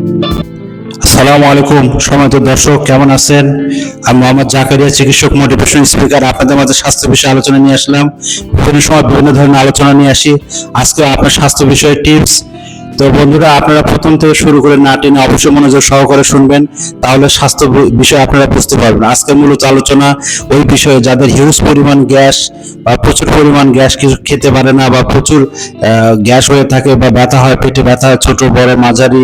আসসালামু আলাইকুম সম্মানিত দর্শক, কেমন আছেন? আমি মোহাম্মদ জাকারিয়া, চিকিৎসক, মোটিভেশন স্পিকার। আপনাদের মাঝে স্বাস্থ্য বিষয়ে আলোচনা নিয়ে আসলাম। বিভিন্ন সময় বিভিন্ন ধরনের আলোচনা নিয়ে আসি। আজকে আপনার স্বাস্থ্য বিষয়ে টিপস। তো বন্ধুরা, আপনারা প্রথম থেকে শুরু করে না টেনে অবশ্যই মনোযোগ সহকারে শুনবেন, তাহলে স্বাস্থ্য বিষয়ে আপনারা বুঝতে পারবেন। আজকের মূলত আলোচনা ওই বিষয়ে যাদের হিউজ পরিমাণ গ্যাস বা প্রচুর পরিমাণ গ্যাস কিছু খেতে পারে না, বা প্রচুর গ্যাস হয়ে থাকে, বা ব্যথা হয়, পেটে ব্যথা হয়, ছোট বড় মাঝারি,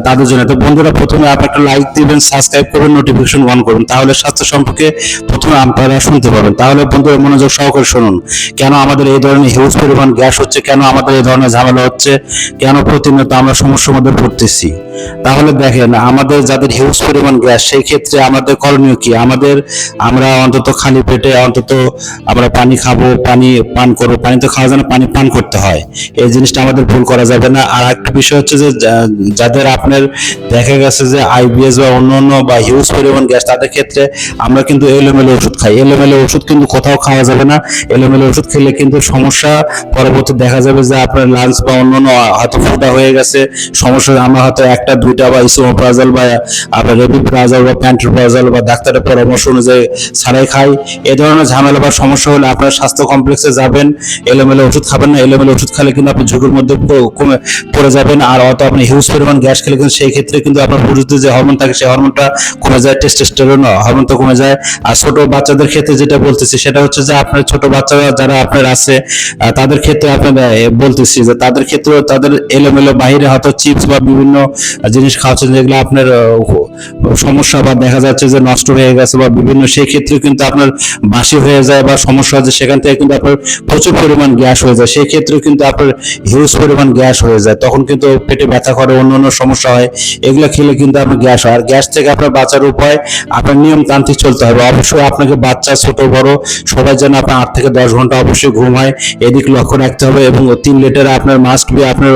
তাদের জন্য। তো বন্ধুরা, প্রথমে আপনি একটা লাইক দিবেন, সাবস্ক্রাইব করবেন, নোটিফিকেশন অন করুন, তাহলে স্বাস্থ্য সম্পর্কে প্রথমে আপনারা শুনতে পাবেন। তাহলে বন্ধুরা মনোযোগ সহকারে শুনুন, কেন আমাদের এই ধরনের হিউজ পরিমাণ গ্যাস হচ্ছে, কেন আমাদের এই ধরনের ঝামেলা হচ্ছে, কেন প্রতিনিয়ত আমরা সমস্যার মধ্যে পড়তেছি। তাহলে দেখেন, আমাদের যাদের হিউজ পরিমাণ গ্যাস, সেই ক্ষেত্রে আমাদের করণীয় কি? আমরা অন্তত খালি পেটে অন্তত আমরা পানি খাবো, পানি পান করবো। পানি তো খাওয়া যায় না, পানি পান করতে হয়। এই জিনিসটা আমাদের ভুল করা যাবে না। আর একটা বিষয় হচ্ছে যে যাদের আপনার দেখা গেছে যে আইবিএস বা অন্যান্য বা হিউজ পরিমাণ গ্যাস, তাদের ক্ষেত্রে আমরা কিন্তু এলোমেলো ওষুধ খাই। এলোমেলো ওষুধ কিন্তু কোথাও খাওয়া যাবে না। এলোমেলো ওষুধ খেলে কিন্তু সমস্যা পরবর্তী দেখা যাবে যে আপনার লাঞ্চ বা অন্যান্য হয়তো ফোটা হয়ে গেছে, সমস্যা। আমরা হয়তো একটা দুইটা বা ইসোমোপ্রাজল বা আপনার রেবিপ্রাজল বা প্যান্টোপ্রাজল বা ডাক্তারের পরামর্শ অনুযায়ী ছাড়াই খাই। এ ধরনের ঝামেলা বা সমস্যা হলে আপনার স্বাস্থ্য কমপ্লেক্সে যাবেন। এলোমেলো ওষুধ খাবেন না। এলোমেলো ওষুধ খেলে কিন্তু আপনি ঝুঁকির মধ্যে পড়ে যাবেন। আর অত আপনি হিউজ পরিমাণ গ্যাস খেলে কিন্তু সেই ক্ষেত্রে কিন্তু আপনার পুরুষদের যে হরমোন থাকে, সেই হরমোনটা কমে যায়, টেস্টোস্টেরন হরমোনটা কমে যায়। আর ছোট বাচ্চাদের ক্ষেত্রে যেটা বলতেছি সেটা হচ্ছে যে আপনার ছোট বাচ্চারা যারা আপনার আছে, তাদের ক্ষেত্রে আপনার বলতেছি যে তাদের ক্ষেত্রে তাদের এলোমেলো বাইরে হয়তো চিপস বা বিভিন্ন জিনিস খাওয়াচ্ছেন, যেগুলো আপনার সমস্যা বা দেখা যাচ্ছে যে নষ্ট হয়ে গেছে বা বিভিন্ন, সেই ক্ষেত্রে কিন্তু আপনার বাসি হয়ে যায় বা সমস্যা হচ্ছে, সেখান থেকে কিন্তু আপনার প্রচুর পরিমাণ গ্যাস হয়ে যায়। সেই ক্ষেত্রে কিন্তু আপনার হিউজ পরিমাণ গ্যাস হয়ে যায়, তখন কিন্তু পেটে ব্যথা করে, অন্যান্য সমস্যা হয়। এগুলো খেলে কিন্তু আপনার গ্যাস হয়। আর গ্যাস থেকে আপনার বাঁচার উপায়, আপনার নিয়মতান্ত্রিক চলতে হবে। অবশ্যই আপনাকে বাচ্চা ছোট বড় সবাই যেন আপনার 8 থেকে 10 ঘন্টা অবশ্যই ঘুম হয়, এদিক লক্ষ্য রাখতে হবে। এবং 3 লিটার আপনার মাস্ট বি আপনার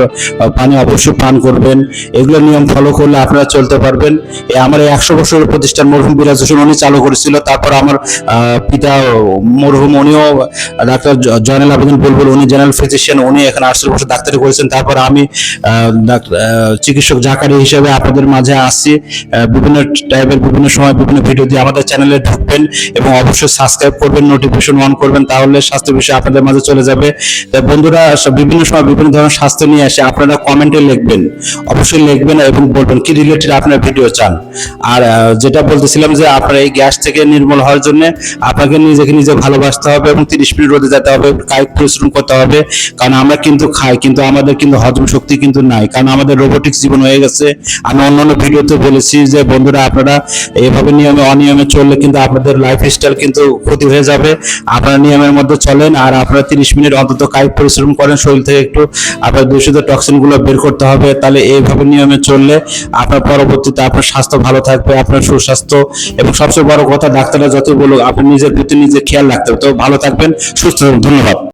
পানি অবশ্যই পান করবেন। এগুলো নিয়ম ফলো করলে আপনারা চলতে পারবেন। আমার এই 100 বছরের প্রতিষ্ঠান মরহুম বিরাজ হোসেন উনি চালু করেছিল। তারপর আমার পিতা মরহুম উনিও ডাক্তার জয়নাল আবেদিন বুলবুল, উনি জেনারেল ফিজিশিয়ান, উনি এখানে 48 বছর ডাক্তারি করেছেন। তারপর আমি চিকিৎসক জাকারি হিসেবে আপনাদের মাঝে আসছি। বিভিন্ন টাইপের বিভিন্ন সময় বিভিন্ন ভিডিও দিয়ে আমাদের চ্যানেলে ঢুকবেন এবং অবশ্যই সাবস্ক্রাইব করবেন, নোটিফিকেশন অন করবেন, তাহলে স্বাস্থ্য বিষয় আপনাদের মাঝে চলে যাবে। বন্ধুরা, বিভিন্ন সময় বিভিন্ন ধরনের স্বাস্থ্য নিয়ে আসে, আপনারা কমেন্টে লিখবেন, অবশ্যই লিখবেন এবং বলবেন কি রিলেটেড আপনার ভিডিও চান। আর যেটা বলতেছিলাম যে আপনার এই গ্যাস থেকে নির্মূল হওয়ার জন্য আপনাকে নিজেকে নিজে ভালোবাসতে হবে এবং 30 মিনিট রোদে যেতে হবে, কায়িক পরিশ্রম করতে হবে। কারণ আমরা কিন্তু খাই, কিন্তু আমাদের কিন্তু হজম শক্তি কিন্তু নাই, কারণ আমাদের রোবোটিক জীবন হয়ে গেছে। আমি অন্যান্য ভিডিওতে বলেছি যে বন্ধুরা, আপনারা এইভাবে নিয়মে অনিয়মে চললে কিন্তু আপনাদের লাইফস্টাইল কিন্তু ক্ষতি হয়ে যাবে। আপনারা নিয়মের মধ্যে চলেন, আর আপনারা 30 মিনিট অন্তত কায়িক পরিশ্রম করেন, শরীর থেকে একটু আপনার দূষিত টক্সিন গুলো বের করতে হবে। তাহলে এইভাবে নিয়মে চললে আপনার পরবর্তীতে আপনার স্বাস্থ্য ভালো থাকবে, আপনার সুস্বাস্থ্য। এবং সবচেয়ে বড় কথা, ডাক্তাররা যতই বলুক, আপনি নিজের প্রতি নিজে খেয়াল রাখতে হবে। তো ভালো থাকবেন, সুস্থ থাকবেন। ধন্যবাদ।